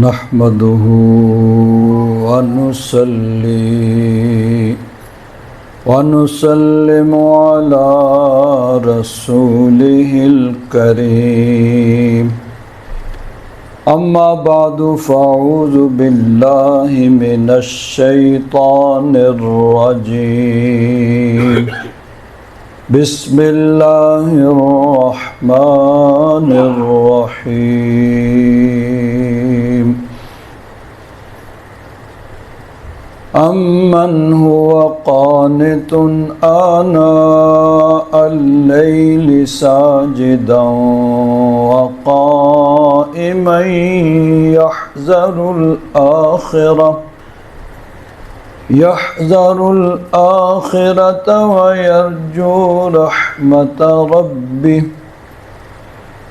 نحمده ونصلي ونسلم على رسوله الكريم أما بعد فأعوذ بالله من الشيطان الرجيم بسم الله الرحمن الرحيم أمن هو قانت آناء الليل ساجدا وقائما يحذر الآخرة ويرجو رحمة ربه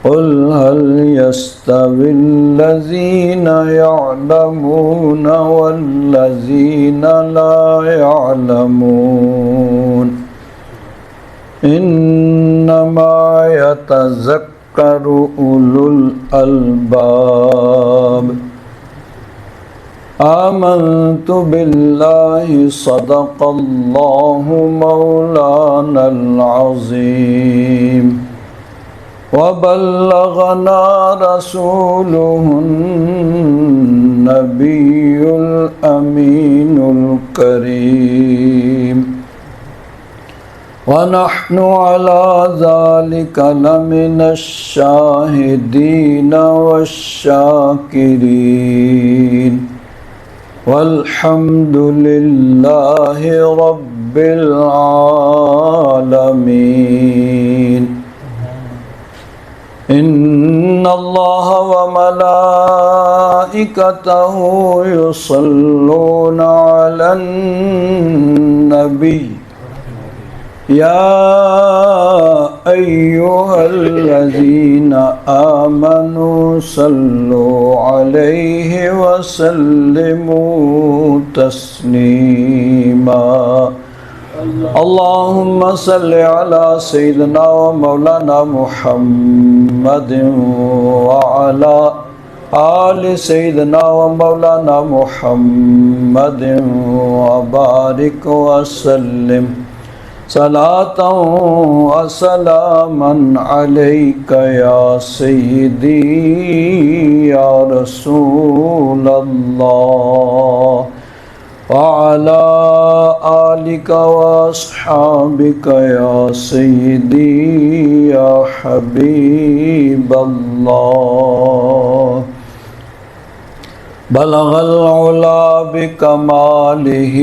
قل هل يستوي الذين يعلمون والذين لا يعلمون إنما يتذكر أولو الألباب آمنت بالله صدق الله مولانا العظيم وبلغنا رسوله النبي الأمين الكريم ونحن على ذلك لمن الشاهدين والشاكرين والحمد لله رب العالمين إن الله وملائكته يصلون على النبي يا أيها الذين آمنوا صلوا عليه وسلموا تسليما اللهم صل على سيدنا ومولانا محمد وعلى آل سيدنا ومولانا محمد وبارك وسلم صلاة وسلاما عليك يا سيدي يا رسول الله وعلى آلك وأصحابك يا سيدي يا حبيب الله بلغ العلا بكماله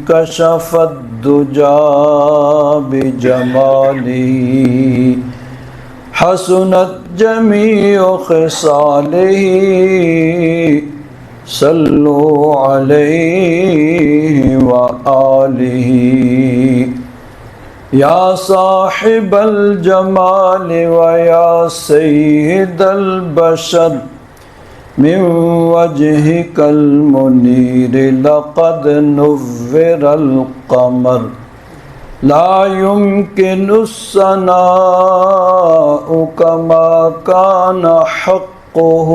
كشف الدجى بجماله حسنت جميع خصاله صلوا عليه وآله يا صاحب الجمال ويا سيد البشر من وجهك المنير لقد نور القمر لا يمكن الثناء كما كان حقه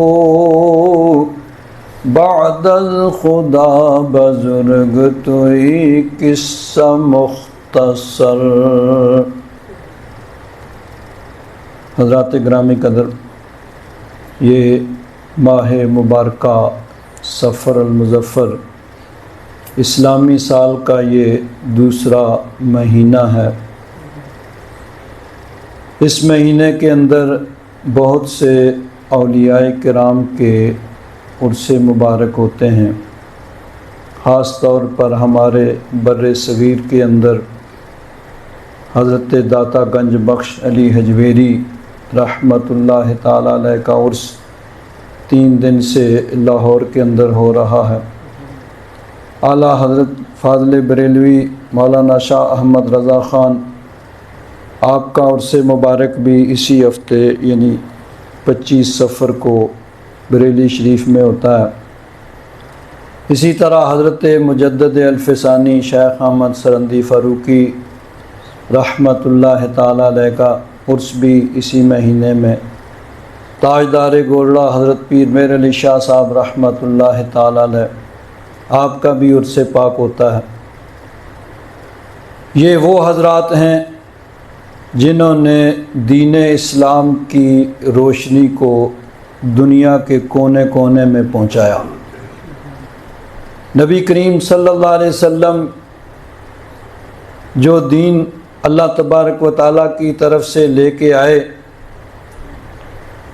بعد الخدا بزرگ توئی قصہ مختصر۔ حضرات گرامی قدر، یہ ماہ مبارکہ صفر المظفر اسلامی سال کا یہ دوسرا مہینہ ہے۔ اس مہینے کے اندر بہت سے اولیاء کرام کے عرص مبارک ہوتے ہیں۔ خاص طور پر ہمارے بر صغیر کے اندر حضرت داتا گنج بخش علی حجویری رحمۃ اللہ تعالی علیہ کا عرس 3 دن سے لاہور کے اندر ہو رہا ہے۔ اعلیٰ حضرت فاضل بریلوی مولانا شاہ احمد رضا خان آپ کا عرس مبارک بھی اسی ہفتے یعنی 25 صفر کو بریلی شریف میں ہوتا ہے۔ اسی طرح حضرت مجدد الفسانی شیخ احمد سرندی فاروقی رحمۃ اللہ تعالی علیہ کا عرس بھی اسی مہینے میں تاجدار گولڑا حضرت پیر میر علی شاہ صاحب رحمۃ اللہ تعالی علیہ، آپ کا بھی عرص پاک ہوتا ہے۔ یہ وہ حضرات ہیں جنہوں نے دین اسلام کی روشنی کو دنیا کے کونے کونے میں پہنچایا۔ نبی کریم صلی اللہ علیہ وسلم جو دین اللہ تبارک و تعالیٰ کی طرف سے لے کے آئے،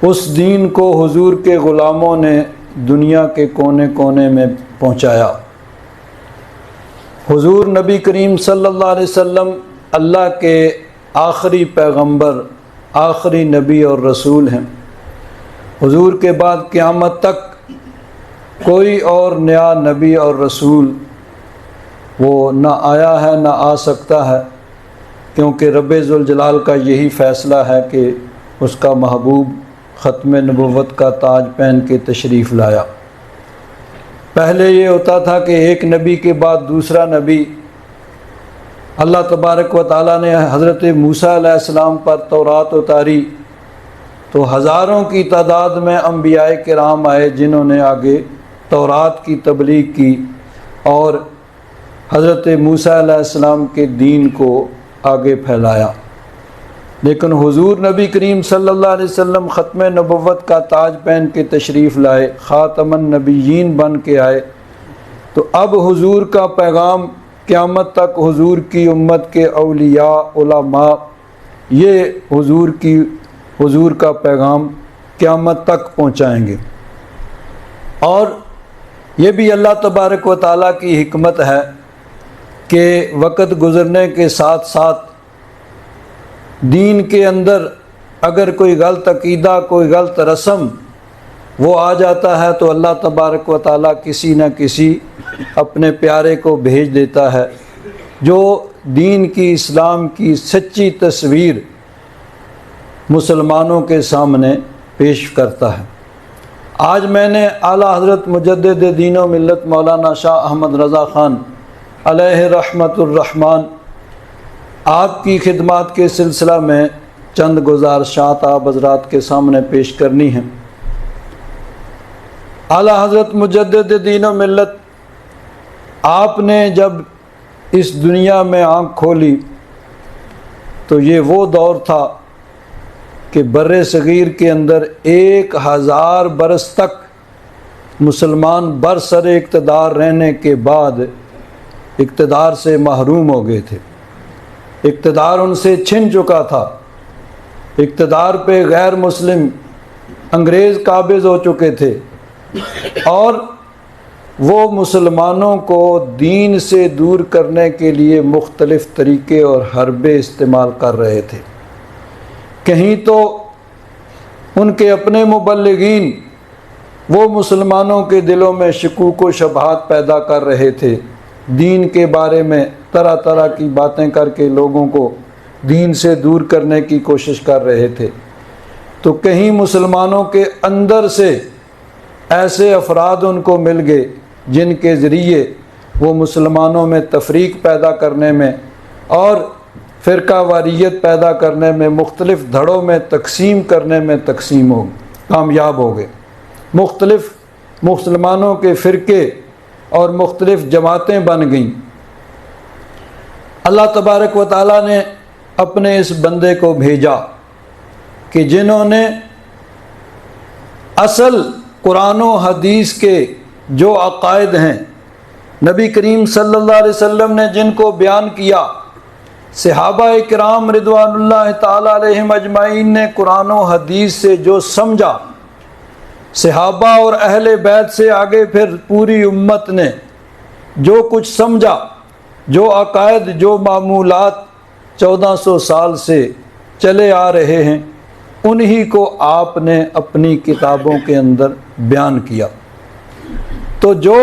اس دین کو حضور کے غلاموں نے دنیا کے کونے کونے میں پہنچایا۔ حضور نبی کریم صلی اللہ علیہ وسلم اللہ کے آخری پیغمبر، آخری نبی اور رسول ہیں۔ حضور کے بعد قیامت تک کوئی اور نیا نبی اور رسول وہ نہ آیا ہے نہ آ سکتا ہے، کیونکہ رب ذوالجلال کا یہی فیصلہ ہے کہ اس کا محبوب ختم نبوت کا تاج پہن کے تشریف لایا۔ پہلے یہ ہوتا تھا کہ ایک نبی کے بعد دوسرا نبی، اللہ تبارک و تعالیٰ نے حضرت موسیٰ علیہ السلام پر تورات اتاری تو ہزاروں کی تعداد میں انبیاء کرام آئے جنہوں نے آگے تورات کی تبلیغ کی اور حضرت موسیٰ علیہ السلام کے دین کو آگے پھیلایا۔ لیکن حضور نبی کریم صلی اللہ علیہ وسلم ختم نبوت کا تاج پہن کے تشریف لائے، خاتم النبیین بن کے آئے، تو اب حضور کا پیغام قیامت تک حضور کی امت کے اولیاء، علماء، یہ حضور کا پیغام قیامت تک پہنچائیں گے۔ اور یہ بھی اللہ تبارک و تعالیٰ کی حکمت ہے کہ وقت گزرنے کے ساتھ ساتھ دین کے اندر اگر کوئی غلط عقیدہ، کوئی غلط رسم وہ آ جاتا ہے تو اللہ تبارک و تعالیٰ کسی نہ کسی اپنے پیارے کو بھیج دیتا ہے جو دین کی، اسلام کی سچی تصویر مسلمانوں کے سامنے پیش کرتا ہے۔ آج میں نے اعلیٰ حضرت مجدد دین و ملت مولانا شاہ احمد رضا خان علیہ رحمت الرحمن آپ کی خدمات کے سلسلہ میں چند گزارشات آپ حضرات کے سامنے پیش کرنی ہیں۔ اعلیٰ حضرت مجدد دین و ملت آپ نے جب اس دنیا میں آنکھ کھولی تو یہ وہ دور تھا کہ بر صغیر کے اندر 1000 برس تک مسلمان برسر اقتدار رہنے کے بعد اقتدار سے محروم ہو گئے تھے، اقتدار ان سے چھن چکا تھا، اقتدار پہ غیر مسلم انگریز قابض ہو چکے تھے اور وہ مسلمانوں کو دین سے دور کرنے کے لیے مختلف طریقے اور حربے استعمال کر رہے تھے۔ کہیں تو ان کے اپنے مبلغین وہ مسلمانوں کے دلوں میں شکوک و شبہات پیدا کر رہے تھے، دین کے بارے میں طرح طرح کی باتیں کر کے لوگوں کو دین سے دور کرنے کی کوشش کر رہے تھے، تو کہیں مسلمانوں کے اندر سے ایسے افراد ان کو مل گئے جن کے ذریعے وہ مسلمانوں میں تفریق پیدا کرنے میں اور فرقہ واریت پیدا کرنے میں، مختلف دھڑوں میں تقسیم کرنے میں کامیاب ہو گئے۔ مختلف مسلمانوں کے فرقے اور مختلف جماعتیں بن گئیں۔ اللہ تبارک و تعالیٰ نے اپنے اس بندے کو بھیجا کہ جنہوں نے اصل قرآن و حدیث کے جو عقائد ہیں، نبی کریم صلی اللہ علیہ وسلم نے جن کو بیان کیا، صحابہ کرام رضوان اللہ تعالی علیہم اجمعین نے قرآن و حدیث سے جو سمجھا، صحابہ اور اہل بیت سے آگے پھر پوری امت نے جو کچھ سمجھا، جو عقائد، جو معمولات 1400 سال سے چلے آ رہے ہیں، انہی کو آپ نے اپنی کتابوں کے اندر بیان کیا۔ تو جو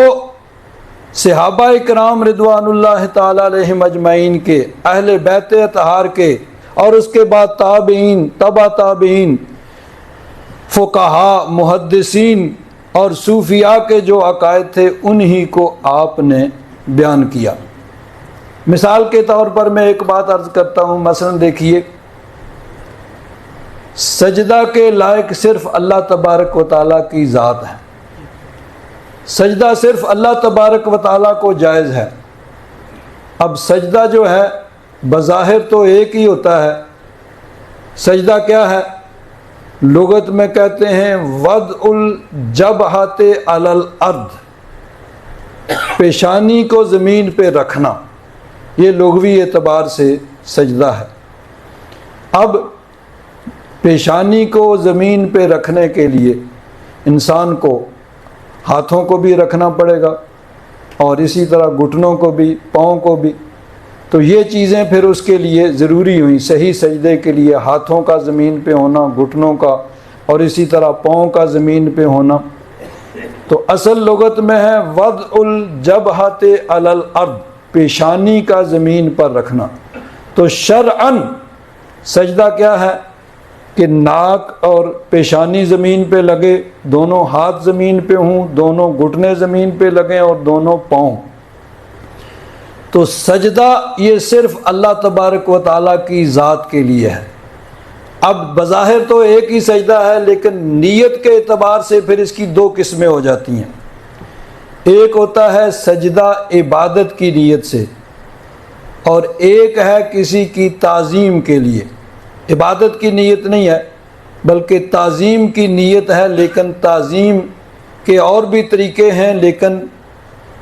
صحابہ کرام رضوان اللہ تعالی علیہم اجمعین کے، اہل بیت اطہار کے، اور اس کے بعد تابعین، تبع تابعین، فقہاء، محدثین اور صوفیاء کے جو عقائد تھے انہی کو آپ نے بیان کیا۔ مثال کے طور پر میں ایک بات عرض کرتا ہوں، مثلا دیکھیے سجدہ کے لائق صرف اللہ تبارک و تعالیٰ کی ذات ہے، سجدہ صرف اللہ تبارک و تعالیٰ کو جائز ہے۔ اب سجدہ جو ہے بظاہر تو ایک ہی ہوتا ہے۔ سجدہ کیا ہے؟ لغت میں کہتے ہیں وضع الجبہۃ علی الارض، پیشانی کو زمین پہ رکھنا، یہ لغوی اعتبار سے سجدہ ہے۔ اب پیشانی کو زمین پہ رکھنے کے لیے انسان کو ہاتھوں کو بھی رکھنا پڑے گا اور اسی طرح گھٹنوں کو بھی، پاؤں کو بھی۔ تو یہ چیزیں پھر اس کے لیے ضروری ہوئی صحیح سجدے کے لیے، ہاتھوں کا زمین پہ ہونا، گھٹنوں کا، اور اسی طرح پاؤں کا زمین پہ ہونا۔ تو اصل لغت میں ہے وضع الجبہۃ علی الارض، پیشانی کا زمین پر رکھنا۔ تو شرعاً سجدہ کیا ہے کہ ناک اور پیشانی زمین پہ لگے، دونوں ہاتھ زمین پہ ہوں، دونوں گھٹنے زمین پہ لگیں اور دونوں پاؤں۔ تو سجدہ یہ صرف اللہ تبارک و تعالیٰ کی ذات کے لیے ہے۔ اب بظاہر تو ایک ہی سجدہ ہے، لیکن نیت کے اعتبار سے پھر اس کی دو قسمیں ہو جاتی ہیں۔ ایک ہوتا ہے سجدہ عبادت کی نیت سے، اور ایک ہے کسی کی تعظیم کے لیے۔ عبادت کی نیت نہیں ہے بلکہ تعظیم کی نیت ہے، لیکن تعظیم کے اور بھی طریقے ہیں، لیکن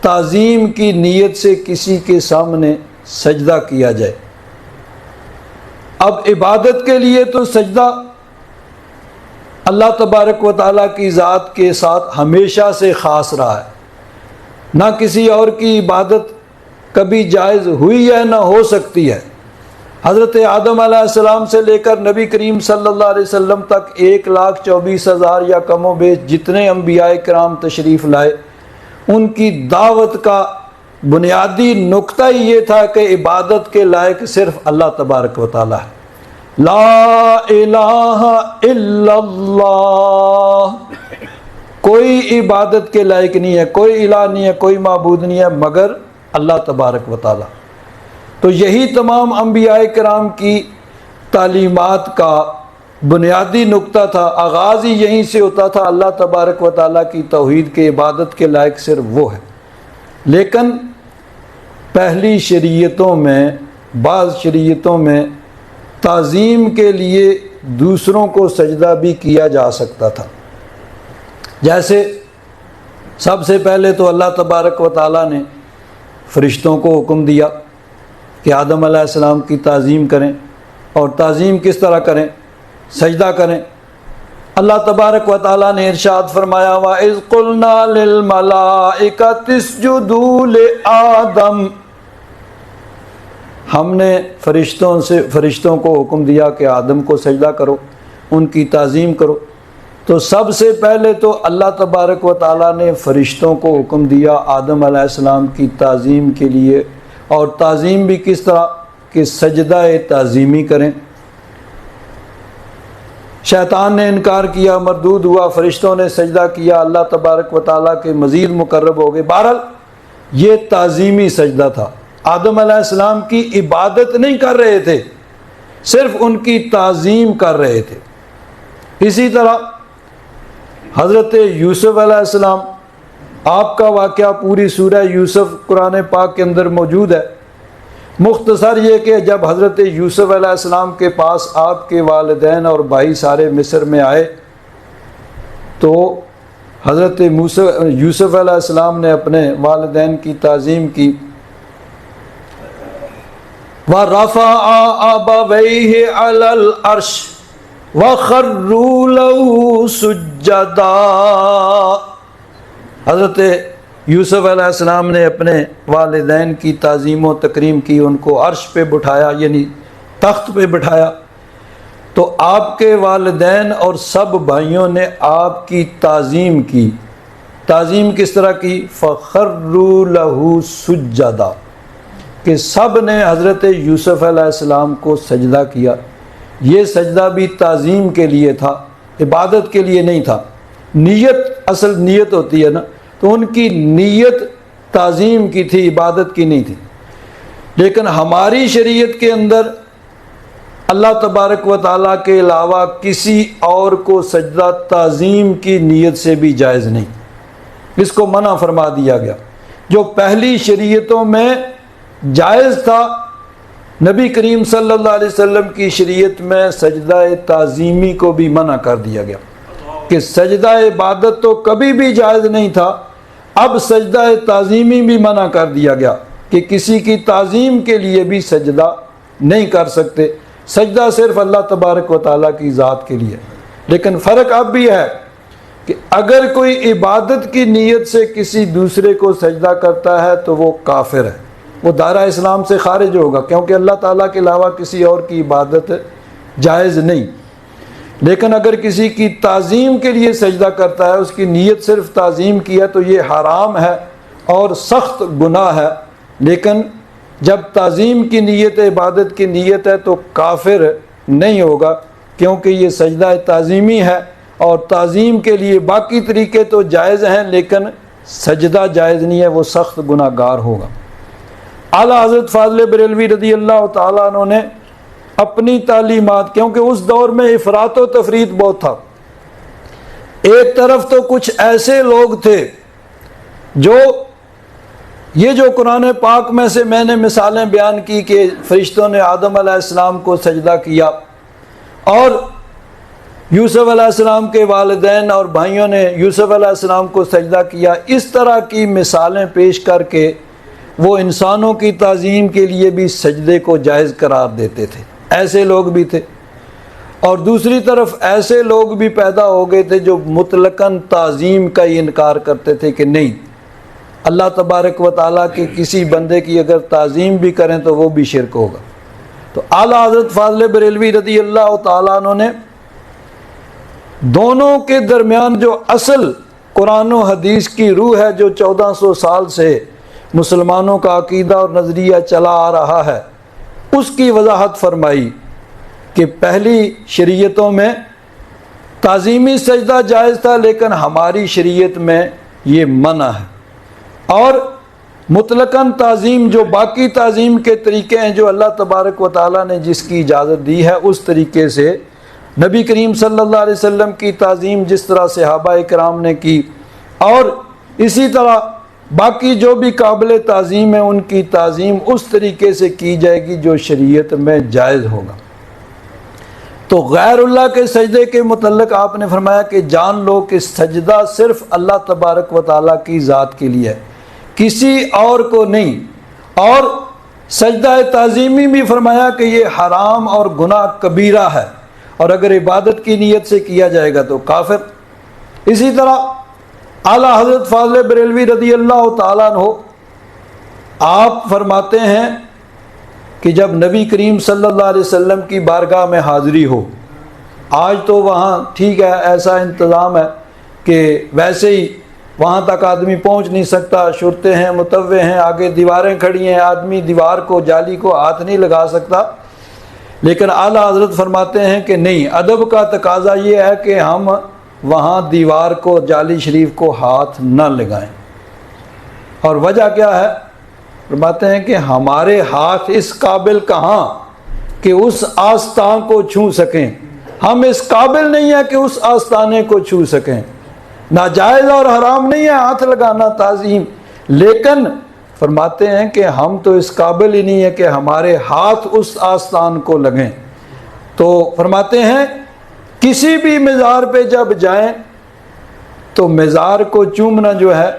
تعظیم کی نیت سے کسی کے سامنے سجدہ کیا جائے۔ اب عبادت کے لیے تو سجدہ اللہ تبارک و تعالیٰ کی ذات کے ساتھ ہمیشہ سے خاص رہا ہے، نہ کسی اور کی عبادت کبھی جائز ہوئی ہے نہ ہو سکتی ہے۔ حضرت آدم علیہ السلام سے لے کر نبی کریم صلی اللہ علیہ وسلم تک 1,24,000 یا کم و بیش جتنے انبیاء کرام تشریف لائے، ان کی دعوت کا بنیادی نقطہ ہی یہ تھا کہ عبادت کے لائق صرف اللہ تبارک و تعالیٰ ہے۔ لا الہ الا اللہ، کوئی عبادت کے لائق نہیں ہے، کوئی الہ نہیں ہے، کوئی معبود نہیں ہے مگر اللہ تبارک و تعالیٰ۔ تو یہی تمام انبیاء کرام کی تعلیمات کا بنیادی نقطہ تھا، آغاز ہی یہیں سے ہوتا تھا، اللہ تبارک و تعالیٰ کی توحید کے عبادت کے لائق صرف وہ ہے۔ لیکن پہلی شریعتوں میں، بعض شریعتوں میں تعظیم کے لیے دوسروں کو سجدہ بھی کیا جا سکتا تھا۔ جیسے سب سے پہلے تو اللہ تبارک و تعالیٰ نے فرشتوں کو حکم دیا کہ آدم علیہ السلام کی تعظیم کریں، اور تعظیم کس طرح کریں؟ سجدہ کریں۔ اللہ تبارک و تعالیٰ نے ارشاد فرمایا وَإِذْ قُلْنَا لِلْمَلَائِكَةِ اسْجُدُوا لِآدَمَ، ہم نے فرشتوں کو حکم دیا کہ آدم کو سجدہ کرو، ان کی تعظیم کرو۔ تو سب سے پہلے تو اللہ تبارک و تعالیٰ نے فرشتوں کو حکم دیا آدم علیہ السلام کی تعظیم کے لیے، اور تعظیم بھی کس طرح کہ سجدہ تعظیمی کریں۔ شیطان نے انکار کیا، مردود ہوا، فرشتوں نے سجدہ کیا، اللہ تبارک و تعالیٰ کے مزید مقرب ہو گئے۔ بہرحال یہ تعظیمی سجدہ تھا، آدم علیہ السلام کی عبادت نہیں کر رہے تھے، صرف ان کی تعظیم کر رہے تھے۔ اسی طرح حضرت یوسف علیہ السلام، آپ کا واقعہ پوری سورہ یوسف قرآن پاک کے اندر موجود ہے۔ مختصر یہ کہ جب حضرت یوسف علیہ السلام کے پاس آپ کے والدین اور بھائی سارے مصر میں آئے تو حضرت یوسف علیہ السلام نے اپنے والدین کی تعظیم کی۔ وَرَفَعَ أَبَوَيْهِ عَلَى الْعَرْشِ وَخَرُّوا لَهُ سُجَّدًا، حضرت یوسف علیہ السلام نے اپنے والدین کی تعظیم و تکریم کی، ان کو عرش پہ بٹھایا، یعنی تخت پہ بٹھایا۔ تو آپ کے والدین اور سب بھائیوں نے آپ کی تعظیم کی۔ تعظیم کس طرح کی؟ فَخَرُّوا لَهُ سُجَّدًا، کہ سب نے حضرت یوسف علیہ السلام کو سجدہ کیا۔ یہ سجدہ بھی تعظیم کے لیے تھا، عبادت کے لیے نہیں تھا۔ نیت، اصل نیت ہوتی ہے نا، تو ان کی نیت تعظیم کی تھی، عبادت کی نہیں تھی۔ لیکن ہماری شریعت کے اندر اللہ تبارک و تعالیٰ کے علاوہ کسی اور کو سجدہ تعظیم کی نیت سے بھی جائز نہیں، اس کو منع فرما دیا گیا۔ جو پہلی شریعتوں میں جائز تھا، نبی کریم صلی اللہ علیہ وسلم کی شریعت میں سجدہ تعظیمی کو بھی منع کر دیا گیا کہ سجدہ عبادت تو کبھی بھی جائز نہیں تھا، اب سجدہ تعظیمی بھی منع کر دیا گیا کہ کسی کی تعظیم کے لیے بھی سجدہ نہیں کر سکتے، سجدہ صرف اللہ تبارک و تعالیٰ کی ذات کے لیے۔ لیکن فرق اب بھی ہے کہ اگر کوئی عبادت کی نیت سے کسی دوسرے کو سجدہ کرتا ہے تو وہ کافر ہے، وہ دائرہ اسلام سے خارج ہوگا، کیونکہ اللہ تعالیٰ کے علاوہ کسی اور کی عبادت جائز نہیں۔ لیکن اگر کسی کی تعظیم کے لیے سجدہ کرتا ہے، اس کی نیت صرف تعظیم کی ہے، تو یہ حرام ہے اور سخت گناہ ہے۔ لیکن جب تعظیم کی نیت عبادت کی نیت ہے تو کافر نہیں ہوگا، کیونکہ یہ سجدہ تعظیمی ہے، اور تعظیم کے لیے باقی طریقے تو جائز ہیں لیکن سجدہ جائز نہیں ہے، وہ سخت گناہ گار ہوگا۔ اعلیٰ حضرت فاضل بریلوی رضی اللہ تعالیٰ عنہ نے اپنی تعلیمات، کیونکہ اس دور میں افراط و تفریط بہت تھا، ایک طرف تو کچھ ایسے لوگ تھے جو یہ جو قرآن پاک میں سے میں نے مثالیں بیان کی کہ فرشتوں نے آدم علیہ السلام کو سجدہ کیا، اور یوسف علیہ السلام کے والدین اور بھائیوں نے یوسف علیہ السلام کو سجدہ کیا، اس طرح کی مثالیں پیش کر کے وہ انسانوں کی تعظیم کے لیے بھی سجدے کو جائز قرار دیتے تھے، ایسے لوگ بھی تھے۔ اور دوسری طرف ایسے لوگ بھی پیدا ہو گئے تھے جو مطلقاً تعظیم کا ہی انکار کرتے تھے کہ نہیں، اللہ تبارک و تعالیٰ کے کسی بندے کی اگر تعظیم بھی کریں تو وہ بھی شرک ہوگا۔ تو اعلیٰ حضرت فاضل بریلوی رضی اللہ تعالیٰ عنہ نے دونوں کے درمیان جو اصل قرآن و حدیث کی روح ہے، جو 1400 سال سے مسلمانوں کا عقیدہ اور نظریہ چلا آ رہا ہے، اس کی وضاحت فرمائی کہ پہلی شریعتوں میں تعظیمی سجدہ جائز تھا، لیکن ہماری شریعت میں یہ منع ہے، اور مطلقاً تعظیم جو باقی تعظیم کے طریقے ہیں جو اللہ تبارک و تعالیٰ نے جس کی اجازت دی ہے، اس طریقے سے نبی کریم صلی اللہ علیہ وسلم کی تعظیم جس طرح صحابہ کرام نے کی، اور اسی طرح باقی جو بھی قابل تعظیم ہیں ان کی تعظیم اس طریقے سے کی جائے گی جو شریعت میں جائز ہوگا۔ تو غیر اللہ کے سجدے کے متعلق آپ نے فرمایا کہ جان لو کہ سجدہ صرف اللہ تبارک و تعالیٰ کی ذات کے لیے ہے، کسی اور کو نہیں۔ اور سجدہ تعظیمی بھی فرمایا کہ یہ حرام اور گناہ کبیرہ ہے، اور اگر عبادت کی نیت سے کیا جائے گا تو کافر۔ اسی طرح اعلیٰ حضرت فاضل بریلوی رضی اللہ تعالیٰ عنہ آپ فرماتے ہیں کہ جب نبی کریم صلی اللہ علیہ وسلم کی بارگاہ میں حاضری ہو، آج تو وہاں ٹھیک ہے ایسا انتظام ہے کہ ویسے ہی وہاں تک آدمی پہنچ نہیں سکتا، شرطیں ہیں، متوع ہیں، آگے دیواریں کھڑی ہیں، آدمی دیوار کو جالی کو ہاتھ نہیں لگا سکتا، لیکن اعلیٰ حضرت فرماتے ہیں کہ نہیں، ادب کا تقاضا یہ ہے کہ ہم وہاں دیوار کو جالی شریف کو ہاتھ نہ لگائیں۔ اور وجہ کیا ہے؟ فرماتے ہیں کہ ہمارے ہاتھ اس قابل کہاں کہ اس آستان کو چھو سکیں، ہم اس قابل نہیں ہیں کہ اس آستانے کو چھو سکیں۔ ناجائز اور حرام نہیں ہے ہاتھ لگانا تعظیم، لیکن فرماتے ہیں کہ ہم تو اس قابل ہی نہیں ہے کہ ہمارے ہاتھ اس آستان کو لگیں۔ تو فرماتے ہیں کسی بھی مزار پہ جب جائیں تو مزار کو چومنا جو ہے،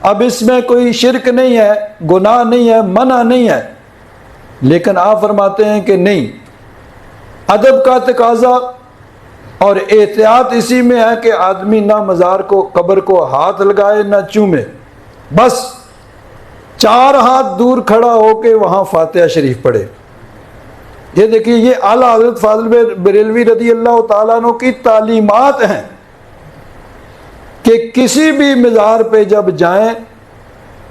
اب اس میں کوئی شرک نہیں ہے، گناہ نہیں ہے، منع نہیں ہے، لیکن آپ فرماتے ہیں کہ نہیں، ادب کا تقاضا اور احتیاط اسی میں ہے کہ آدمی نہ مزار کو قبر کو ہاتھ لگائے نہ چومے، بس 4 ہاتھ دور کھڑا ہو کے وہاں فاتحہ شریف پڑھے۔ یہ دیکھیے یہ اعلیٰ حضرت فاضل بریلوی رضی اللہ تعالیٰ عنہ کی تعلیمات ہیں کہ کسی بھی مزار پہ جب جائیں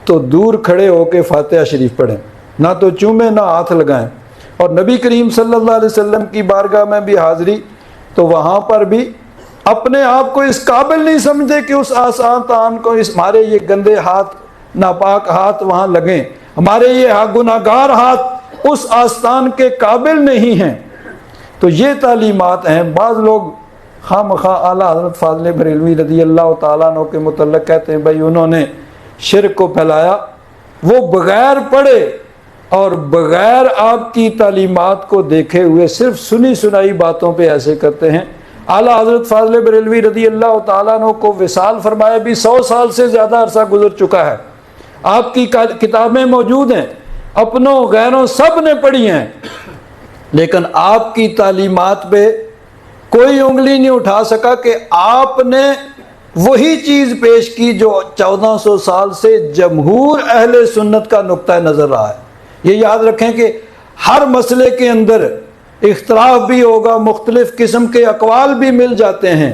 تو دور کھڑے ہو کے فاتحہ شریف پڑھیں، نہ تو چومیں نہ ہاتھ لگائیں۔ اور نبی کریم صلی اللہ علیہ وسلم کی بارگاہ میں بھی حاضری، تو وہاں پر بھی اپنے آپ کو اس قابل نہیں سمجھتے کہ اس آستان کو ہمارے یہ گندے ہاتھ ناپاک ہاتھ وہاں لگیں، ہمارے یہ گناہگار ہاتھ اس آستان کے قابل نہیں ہیں، تو یہ تعلیمات ہیں۔ بعض لوگ خواہ مخواہ اعلیٰ حضرت فاضل بریلوی رضی اللہ تعالیٰ عنہ کے متعلق کہتے ہیں بھائی انہوں نے شرک کو پھیلایا، وہ بغیر پڑھے اور بغیر آپ کی تعلیمات کو دیکھے ہوئے صرف سنی سنائی باتوں پہ ایسے کرتے ہیں۔ اعلیٰ حضرت فاضل بریلوی رضی اللہ تعالیٰ عنہ کو وصال فرمائے بھی 100 سال سے زیادہ عرصہ گزر چکا ہے، آپ کی کتابیں موجود ہیں، اپنوں غیروں سب نے پڑھی ہیں، لیکن آپ کی تعلیمات پہ کوئی انگلی نہیں اٹھا سکا کہ آپ نے وہی چیز پیش کی جو 1400 سال سے جمہور اہل سنت کا نقطہ نظر رہا ہے۔ یہ یاد رکھیں کہ ہر مسئلے کے اندر اختلاف بھی ہوگا، مختلف قسم کے اقوال بھی مل جاتے ہیں،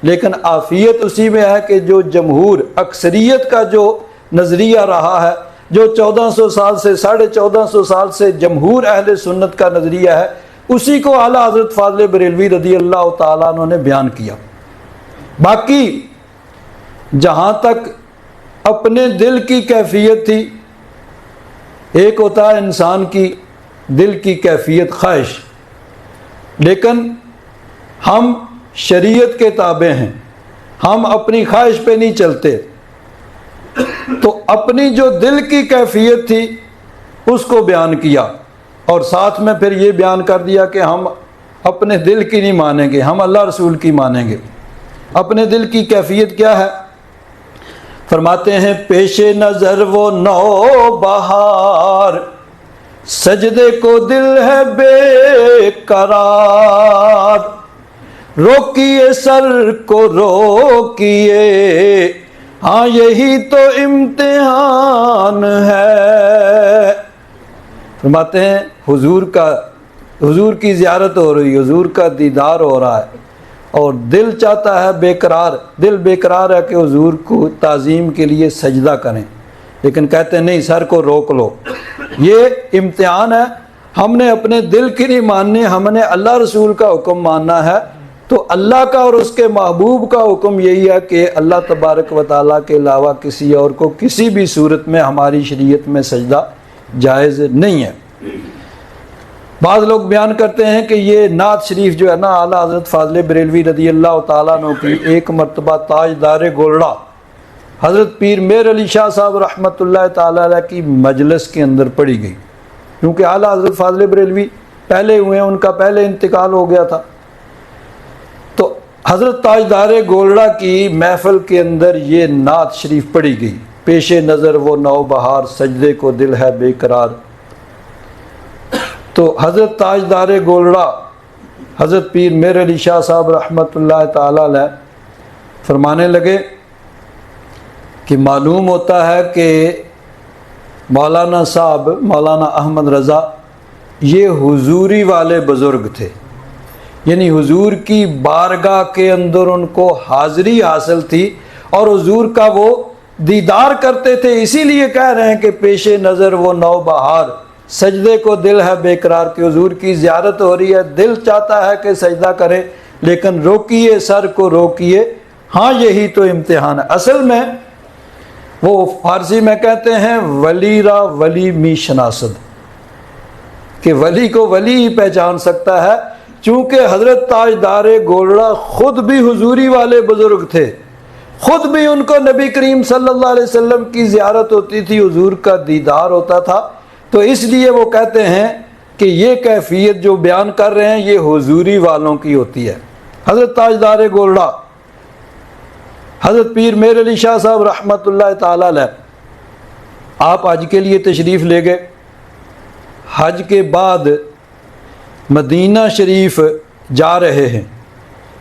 لیکن عافیت اسی میں ہے کہ جو جمہور اکثریت کا جو نظریہ رہا ہے، جو 1400 سال سے 1450 سال سے جمہور اہل سنت کا نظریہ ہے، اسی کو اعلیٰ حضرت فاضل بریلوی رضی اللہ تعالیٰ عنہ نے بیان کیا۔ باقی جہاں تک اپنے دل کی کیفیت تھی، ایک ہوتا ہے انسان کی دل کی کیفیت خواہش، لیکن ہم شریعت کے تابع ہیں، ہم اپنی خواہش پہ نہیں چلتے، تو اپنی جو دل کی کیفیت تھی اس کو بیان کیا، اور ساتھ میں پھر یہ بیان کر دیا کہ ہم اپنے دل کی نہیں مانیں گے، ہم اللہ رسول کی مانیں گے۔ اپنے دل کی کیفیت کیا ہے؟ فرماتے ہیں پیش نظر وہ نو بہار، سجدے کو دل ہے بے قرار، روکیے سر کو روکیے، ہاں یہی تو امتحان ہے۔ فرماتے ہیں حضور کی زیارت ہو رہی، حضور کا دیدار ہو رہا ہے، اور دل چاہتا ہے بے قرار، دل بے قرار ہے کہ حضور کو تعظیم کے لیے سجدہ کریں، لیکن کہتے ہیں نہیں، سر کو روک لو۔ یہ امتحان ہے، ہم نے اپنے دل کی نہیں ماننی، ہم نے اللہ رسول کا حکم ماننا ہے۔ تو اللہ کا اور اس کے محبوب کا حکم یہی ہے کہ اللہ تبارک و تعالیٰ کے علاوہ کسی اور کو کسی بھی صورت میں ہماری شریعت میں سجدہ جائز نہیں ہے۔ بعض لوگ بیان کرتے ہیں کہ یہ نعت شریف جو ہے نا اعلیٰ حضرت فاضل بریلوی رضی اللہ تعالیٰ عنہ کی ایک مرتبہ تاجدار گولڑا حضرت پیر میر علی شاہ صاحب رحمۃ اللہ تعالیٰ علیہ کی مجلس کے اندر پڑھی گئی، کیونکہ اعلیٰ حضرت فاضل بریلوی پہلے ہوئے ہیں، ان کا پہلے انتقال ہو گیا تھا، تو حضرت تاجدار گولڑا کی محفل کے اندر یہ نعت شریف پڑھی گئی، پیش نظر وہ نو بہار، سجدے کو دل ہے بے قرار۔ تو حضرت تاجدار گولڑا حضرت پیر میر علی شاہ صاحب رحمۃ اللہ تعالی علیہ فرمانے لگے کہ معلوم ہوتا ہے کہ مولانا صاحب مولانا احمد رضا یہ حضوری والے بزرگ تھے، یعنی حضور کی بارگاہ کے اندر ان کو حاضری حاصل تھی اور حضور کا وہ دیدار کرتے تھے، اسی لیے کہہ رہے ہیں کہ پیش نظر وہ نو بہار، سجدے کو دل ہے بے قرار، کہ حضور کی زیارت ہو رہی ہے، دل چاہتا ہے کہ سجدہ کرے، لیکن روکیے سر کو روکیے، ہاں یہی تو امتحان ہے۔ اصل میں وہ فارسی میں کہتے ہیں ولی را ولی می شناسد، کہ ولی کو ولی ہی پہچان سکتا ہے، چونکہ حضرت تاجدار گولڑا خود بھی حضوری والے بزرگ تھے، خود بھی ان کو نبی کریم صلی اللہ علیہ وسلم کی زیارت ہوتی تھی، حضور کا دیدار ہوتا تھا، تو اس لیے وہ کہتے ہیں کہ یہ کیفیت جو بیان کر رہے ہیں یہ حضوری والوں کی ہوتی ہے۔ حضرت تاجدار گولڑا حضرت پیر میر علی شاہ صاحب رحمۃ اللہ تعالی علیہ آپ حج کے لیے تشریف لے گئے، حج کے بعد مدینہ شریف جا رہے ہیں،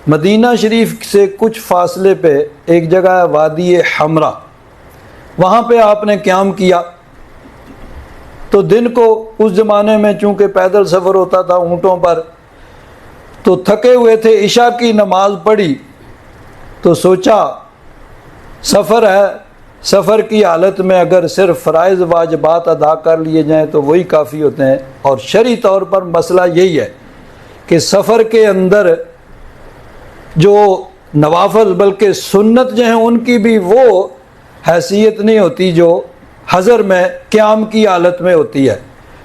مدینہ شریف سے کچھ فاصلے پہ ایک جگہ ہے وادی حمرہ، وہاں پہ آپ نے قیام کیا۔ تو دن کو اس زمانے میں چونکہ پیدل سفر ہوتا تھا اونٹوں پر، تو تھکے ہوئے تھے، عشاء کی نماز پڑھی تو سوچا سفر ہے، سفر کی حالت میں اگر صرف فرائض واجبات ادا کر لیے جائیں تو وہی کافی ہوتے ہیں، اور شرعی طور پر مسئلہ یہی ہے کہ سفر کے اندر جو نوافل بلکہ سنت جو ہیں ان کی بھی وہ حیثیت نہیں ہوتی جو حضر میں قیام کی حالت میں ہوتی ہے۔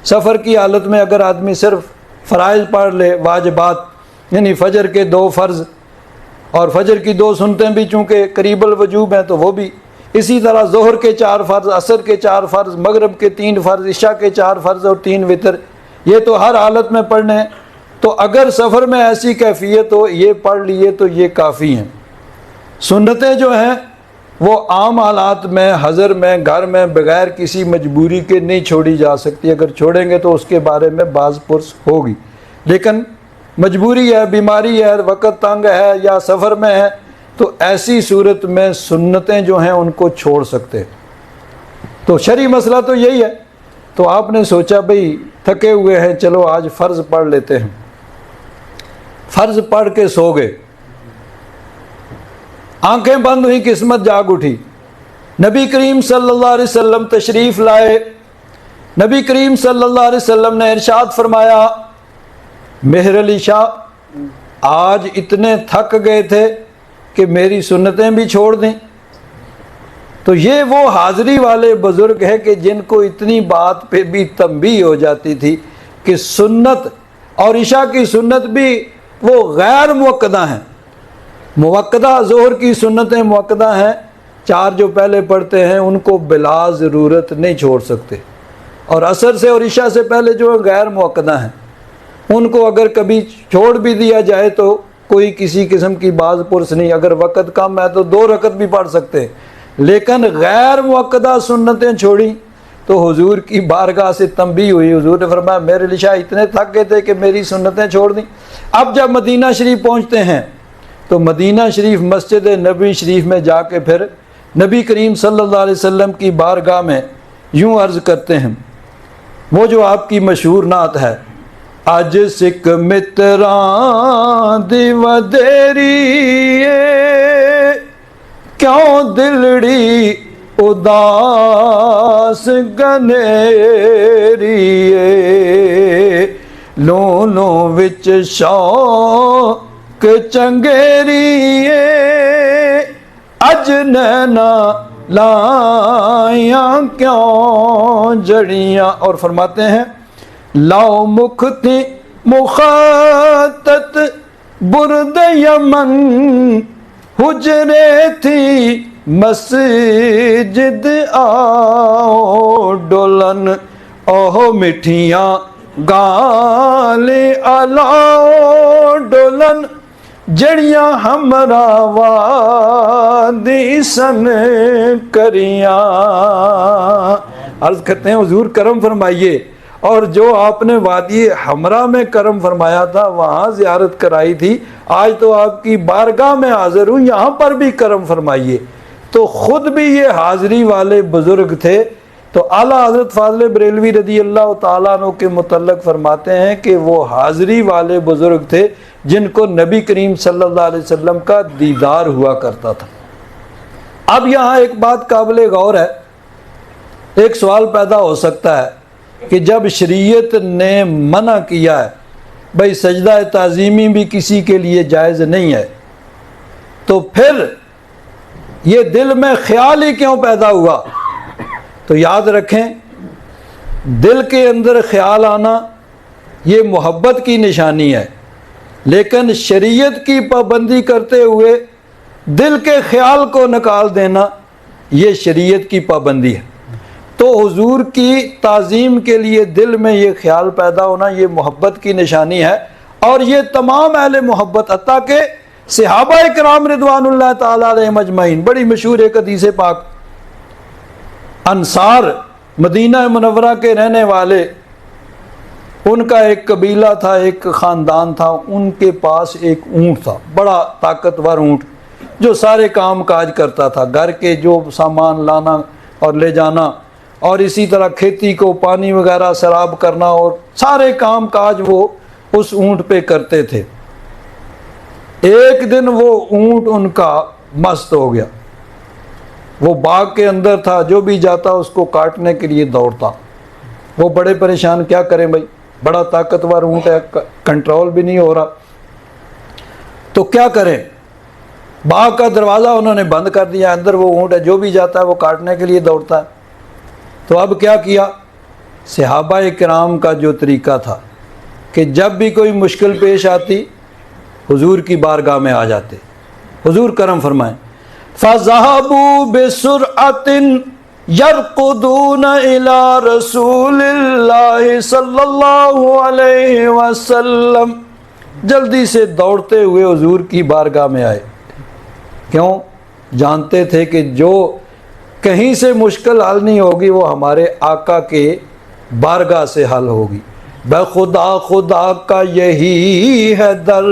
سفر کی حالت میں اگر آدمی صرف فرائض پڑھ لے، واجبات یعنی فجر کے 2 فرض اور فجر کی 2 سنتیں بھی چونکہ قریب الوجوب ہیں تو وہ بھی، اسی طرح ظہر کے 4 فرض، عصر کے 4 فرض، مغرب کے 3 فرض، عشاء کے 4 فرض اور 3 وتر، یہ تو ہر حالت میں پڑھنے ہیں۔ تو اگر سفر میں ایسی کیفیت ہو یہ پڑھ لیے تو یہ کافی ہیں۔ سنتیں جو ہیں وہ عام حالات میں، حضر میں، گھر میں بغیر کسی مجبوری کے نہیں چھوڑی جا سکتی، اگر چھوڑیں گے تو اس کے بارے میں باز پرس ہوگی، لیکن مجبوری ہے، بیماری ہے، وقت تنگ ہے یا سفر میں ہے تو ایسی صورت میں سنتیں جو ہیں ان کو چھوڑ سکتے۔ تو شرعی مسئلہ تو یہی ہے۔ تو آپ نے سوچا بھئی تھکے ہوئے ہیں، چلو آج فرض پڑھ لیتے ہیں۔ فرض پڑھ کے سو گئے، آنکھیں بند ہوئی، قسمت جاگ اٹھی، نبی کریم صلی اللہ علیہ وسلم تشریف لائے۔ نبی کریم صلی اللہ علیہ وسلم نے ارشاد فرمایا، مہر علی شاہ آج اتنے تھک گئے تھے کہ میری سنتیں بھی چھوڑ دیں۔ تو یہ وہ حاضری والے بزرگ ہیں کہ جن کو اتنی بات پہ بھی تنبیہ ہو جاتی تھی کہ سنت اور عشاء کی سنت بھی وہ غیر موقدہ ہیں۔ موقدہ ظہر کی سنتیں موقدہ ہیں، 4 جو پہلے پڑھتے ہیں ان کو بلا ضرورت نہیں چھوڑ سکتے، اور عصر سے اور عشاء سے پہلے جو غیر موقدہ ہیں ان کو اگر کبھی چھوڑ بھی دیا جائے تو کوئی کسی قسم کی باز پرس نہیں، اگر وقت کم ہے تو 2 رکعت بھی پڑھ سکتے ہیں، لیکن غیر موقدہ سنتیں چھوڑی تو حضور کی بارگاہ سے تنبیہ ہوئی۔ حضور نے فرمایا میرے لیے شاہ اتنے تھک گئے تھے کہ میری سنتیں چھوڑ دیں۔ اب جب مدینہ شریف پہنچتے ہیں تو مدینہ شریف مسجد نبوی شریف میں جا کے پھر نبی کریم صلی اللہ علیہ وسلم کی بارگاہ میں یوں عرض کرتے ہیں، وہ جو آپ کی مشہور نعت ہے، اج سکھ متران دی ودیری کیوں دلڑی اداس گنیری لوں لوں وچ شوق چنگیری اج نینا لائیاں کیوں جڑیاں۔ اور فرماتے ہیں لاؤ مکھ تھی مخاطت برد یمن حجرے تھی مسجد آؤ ڈولن اوہ مٹھیاں گالیں الاؤ ڈولن جڑیاں ہمرا وادی سن کریاں۔ عرض کرتے ہیں حضور کرم فرمائیے، اور جو آپ نے وادی ہمراہ میں کرم فرمایا تھا وہاں زیارت کرائی تھی، آج تو آپ کی بارگاہ میں حاضر ہوں، یہاں پر بھی کرم فرمائیے۔ تو خود بھی یہ حاضری والے بزرگ تھے۔ تو اعلیٰ حضرت فاضل بریلوی رضی اللہ تعالیٰ عنہ کے متعلق فرماتے ہیں کہ وہ حاضری والے بزرگ تھے جن کو نبی کریم صلی اللہ علیہ وسلم کا دیدار ہوا کرتا تھا۔ اب یہاں ایک بات قابل غور ہے، ایک سوال پیدا ہو سکتا ہے کہ جب شریعت نے منع کیا ہے بھئی سجدہ تعظیمی بھی کسی کے لیے جائز نہیں ہے، تو پھر یہ دل میں خیال ہی کیوں پیدا ہوا؟ تو یاد رکھیں دل کے اندر خیال آنا یہ محبت کی نشانی ہے، لیکن شریعت کی پابندی کرتے ہوئے دل کے خیال کو نکال دینا یہ شریعت کی پابندی ہے۔ تو حضور کی تعظیم کے لیے دل میں یہ خیال پیدا ہونا یہ محبت کی نشانی ہے، اور یہ تمام اہل محبت حتیٰ کہ صحابہ کرام رضوان اللہ تعالیٰ علیہم اجمعین، بڑی مشہور ایک حدیث پاک، انصار مدینہ منورہ کے رہنے والے، ان کا ایک قبیلہ تھا، ایک خاندان تھا، ان کے پاس ایک اونٹ تھا، بڑا طاقتور اونٹ جو سارے کام کاج کرتا تھا، گھر کے جو سامان لانا اور لے جانا، اور اسی طرح کھیتی کو پانی وغیرہ سراب کرنا، اور سارے کام کاج وہ اس اونٹ پہ کرتے تھے۔ ایک دن وہ اونٹ ان کا مست ہو گیا، وہ باغ کے اندر تھا، جو بھی جاتا اس کو کاٹنے کے لیے دوڑتا۔ وہ بڑے پریشان، کیا کریں بھائی، بڑا طاقتور اونٹ ہے، کنٹرول بھی نہیں ہو رہا، تو کیا کریں؟ باغ کا دروازہ انہوں نے بند کر دیا، اندر وہ اونٹ ہے، جو بھی جاتا ہے وہ کاٹنے کے لیے دوڑتا ہے۔ تو اب کیا کیا؟ صحابہ کرام کا جو طریقہ تھا کہ جب بھی کوئی مشکل پیش آتی حضور کی بارگاہ میں آ جاتے. حضور کرم فرمائیں. فَذَهَبُوا بِسُرْعَةٍ يَرْقُدُونَ إِلَىٰ رَسُولِ اللَّهِ صلی اللہ علیہ وسلم. جلدی سے دوڑتے ہوئے حضور کی بارگاہ میں آئے. کیوں؟ جانتے تھے کہ جو کہیں سے مشکل حل نہیں ہوگی وہ ہمارے آقا کے بارگاہ سے حل ہوگی. بخدا خدا کا یہی ہے در،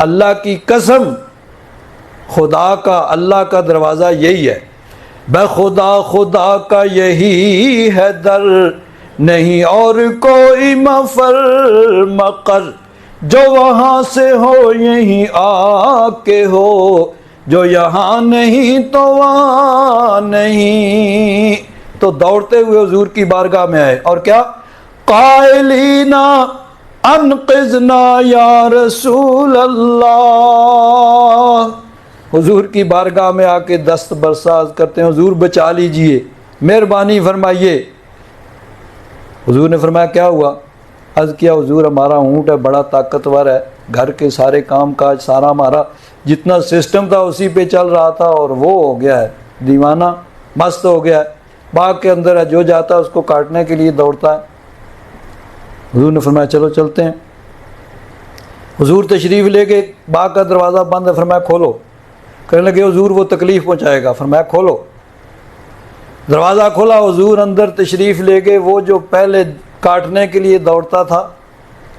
اللہ کی قسم خدا کا اللہ کا دروازہ یہی ہے. بخدا خدا کا یہی ہے در، نہیں اور کوئی مفر مقر، جو وہاں سے ہو یہیں آ کے ہو، جو یہاں نہیں تو وہاں نہیں. تو دوڑتے ہوئے حضور کی بارگاہ میں آئے اور کیا؟ قائلینا انقذنا یا رسول اللہ. حضور کی بارگاہ میں آ کے دست برساز کرتے ہیں، حضور بچا لیجئے، مہربانی فرمائیے. حضور نے فرمایا کیا ہوا؟ عرض کیا حضور ہمارا اونٹ ہے، بڑا طاقتور ہے، گھر کے سارے کام کاج سارا ہمارا جتنا سسٹم تھا اسی پہ چل رہا تھا، اور وہ ہو گیا ہے دیوانہ، مست ہو گیا ہے، باغ کے اندر ہے، جو جاتا ہے اس کو کاٹنے کے لیے دوڑتا ہے. حضور نے فرمایا چلو چلتے ہیں. حضور تشریف لے کے باغ کا دروازہ بند ہے، فرمایا کھولو. کہنے لگے حضور وہ تکلیف پہنچائے گا، فرمایا کھولو. دروازہ کھولا، حضور اندر تشریف لے گئے. وہ جو پہلے کاٹنے کے لیے دوڑتا تھا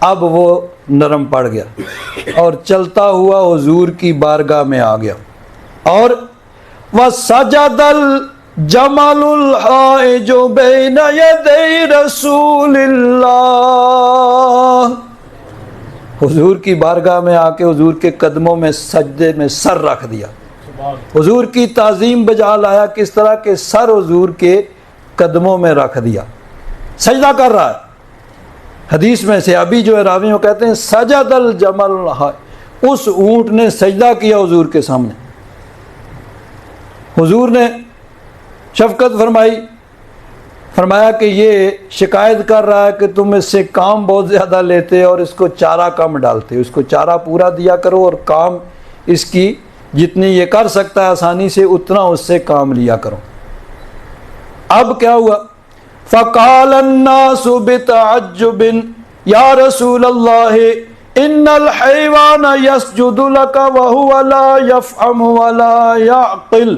اب وہ نرم پڑ گیا اور چلتا ہوا حضور کی بارگاہ میں آ گیا. اور وَسَجَدَ الْجَمَلُ الْحَائِجُ بَيْنَ يَدَيْ رَسُولِ اللَّهِ. حضور کی بارگاہ میں آ کے حضور کے قدموں میں سجدے میں سر رکھ دیا. حضور کی تعظیم بجا لایا، کس طرح کہ سر حضور کے قدموں میں رکھ دیا، سجدہ کر رہا ہے. حدیث میں سے ابھی جو ہے راوی وہ کہتے ہیں سجد الجمل، اس اونٹ نے سجدہ کیا حضور کے سامنے. حضور نے شفقت فرمائی، فرمایا کہ یہ شکایت کر رہا ہے کہ تم اس سے کام بہت زیادہ لیتے اور اس کو چارہ کم ڈالتے، اس کو چارہ پورا دیا کرو اور کام اس کی جتنی یہ کر سکتا ہے آسانی سے اتنا اس سے کام لیا کرو. اب کیا ہوا؟ فقال الناس بتعجب یا رسول اللہ ان الحیوان یسجد لک وهو لا یفهم ولا یعقل.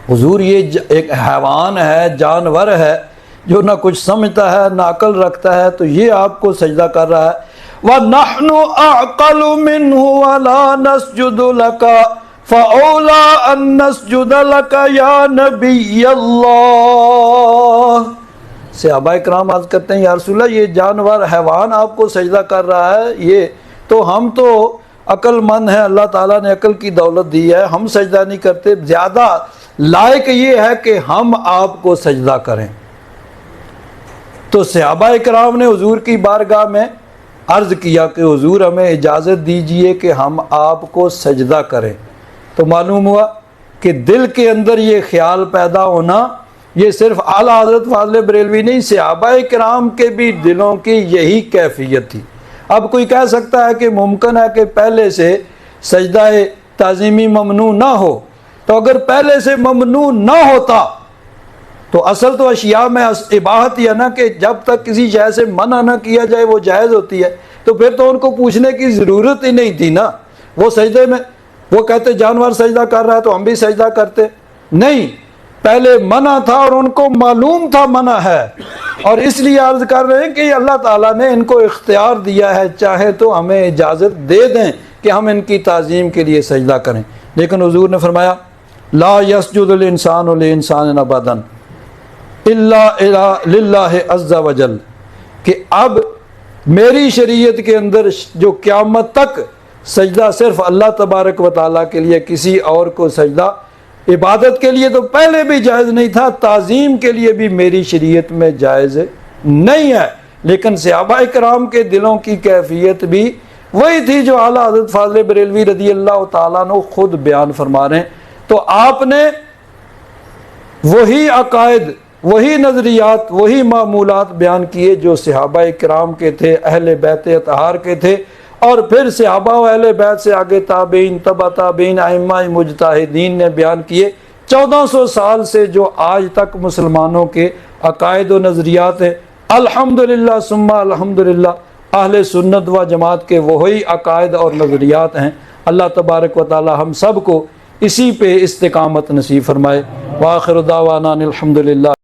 حضور یہ ایک حیوان ہے، جانور ہے جو نہ کچھ سمجھتا ہے نہ عقل رکھتا ہے، تو یہ آپ کو سجدہ کر رہا ہے. وَنَحْنُ أَعْقَلُ مِنْهُ وَلَا نَسْجُدُ لَكَ فَأَوْلَىٰ أَن نَسْجُدَ لَكَ يَا نَبِيَّ اللَّهِ. صحابہ کرام عرض کرتے ہیں یا رسول اللہ یہ جانور حیوان آپ کو سجدہ کر رہا ہے، یہ تو ہم تو عقل مند ہیں، اللہ تعالیٰ نے عقل کی دولت دی ہے، ہم سجدہ نہیں کرتے، زیادہ لائق یہ ہے کہ ہم آپ کو سجدہ کریں. تو صحابہ کرام نے حضور کی بارگاہ میں عرض کیا کہ حضور ہمیں اجازت دیجئے کہ ہم آپ کو سجدہ کریں. تو معلوم ہوا کہ دل کے اندر یہ خیال پیدا ہونا یہ صرف اعلیٰ حضرت فاضل بریلوی نہیں، صحابہ کرام کے بھی دلوں کی یہی کیفیت تھی. اب کوئی کہہ سکتا ہے کہ ممکن ہے کہ پہلے سے سجدہ تعظیمی ممنوع نہ ہو، تو اگر پہلے سے ممنوع نہ ہوتا تو اصل تو اشیاء میں اباحت ہی ہے نا، کہ جب تک کسی شے سے منع نہ کیا جائے وہ جائز ہوتی ہے، تو پھر تو ان کو پوچھنے کی ضرورت ہی نہیں تھی نا. وہ سجدے میں وہ کہتے جانور سجدہ کر رہا ہے تو ہم بھی سجدہ کرتے. نہیں، پہلے منع تھا اور ان کو معلوم تھا منع ہے، اور اس لیے عرض کر رہے ہیں کہ اللہ تعالیٰ نے ان کو اختیار دیا ہے، چاہے تو ہمیں اجازت دے دیں کہ ہم ان کی تعظیم کے لیے سجدہ کریں. لیکن حضور نے فرمایا لا یسجد الانسان لانسان ابدا الا للہ عز وجل، کہ اب میری شریعت کے اندر جو قیامت تک سجدہ صرف اللہ تبارک و تعالیٰ کے لیے، کسی اور کو سجدہ عبادت کے لیے تو پہلے بھی جائز نہیں تھا، تعظیم کے لیے بھی میری شریعت میں جائز نہیں ہے. لیکن صحابہ کرام کے دلوں کی کیفیت بھی وہی تھی جو اعلیٰ حضرت فاضل بریلوی رضی اللہ تعالیٰ عنہ خود بیان فرما رہے ہیں. تو آپ نے وہی عقائد، وہی نظریات وہی معمولات بیان کیے جو صحابہ کرام کے تھے، اہل بیت اطہار کے تھے، اور پھر صحابہ و اہل بیت سے آگے تابعین، تبع تابعین، ائمہ مجتہدین نے بیان کیے۔ 1400 سال سے جو آج تک مسلمانوں کے عقائد و نظریات ہیں، الحمدللہ ثم الحمدللہ اہل سنت و جماعت کے وہی عقائد اور نظریات ہیں۔ اللہ تبارک و تعالی ہم سب کو اسی پہ استقامت نصیب فرمائے۔ وآخر دعوانا الحمدللہ۔